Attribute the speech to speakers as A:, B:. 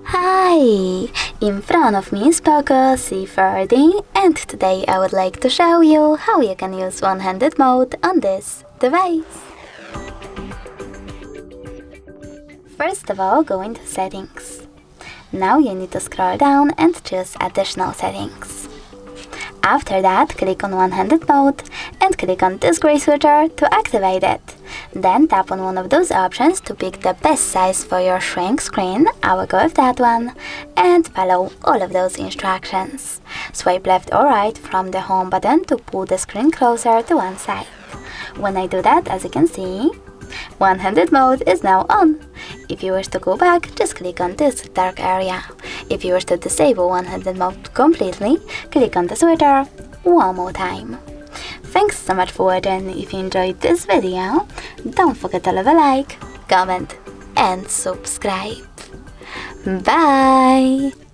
A: Hi! In front of me is POCO C40 and today I would like to show you how you can use one-handed mode on this device. First of all, go into Settings. Now you need to scroll down and choose Additional Settings. After that, click on One-Handed Mode and click on this gray switcher to activate it. Then tap on one of those options to pick the best size for your shrink screen. I will go with that one. And follow all of those instructions. Swipe left or right from the home button to pull the screen closer to one side. When I do that, as you can see, one-handed mode is now on. If you wish to go back, just click on this dark area. If you wish to disable one-handed mode completely, click on the switcher one more time. Thanks so much for watching. If you enjoyed this video, don't forget to leave a like, comment and subscribe. Bye!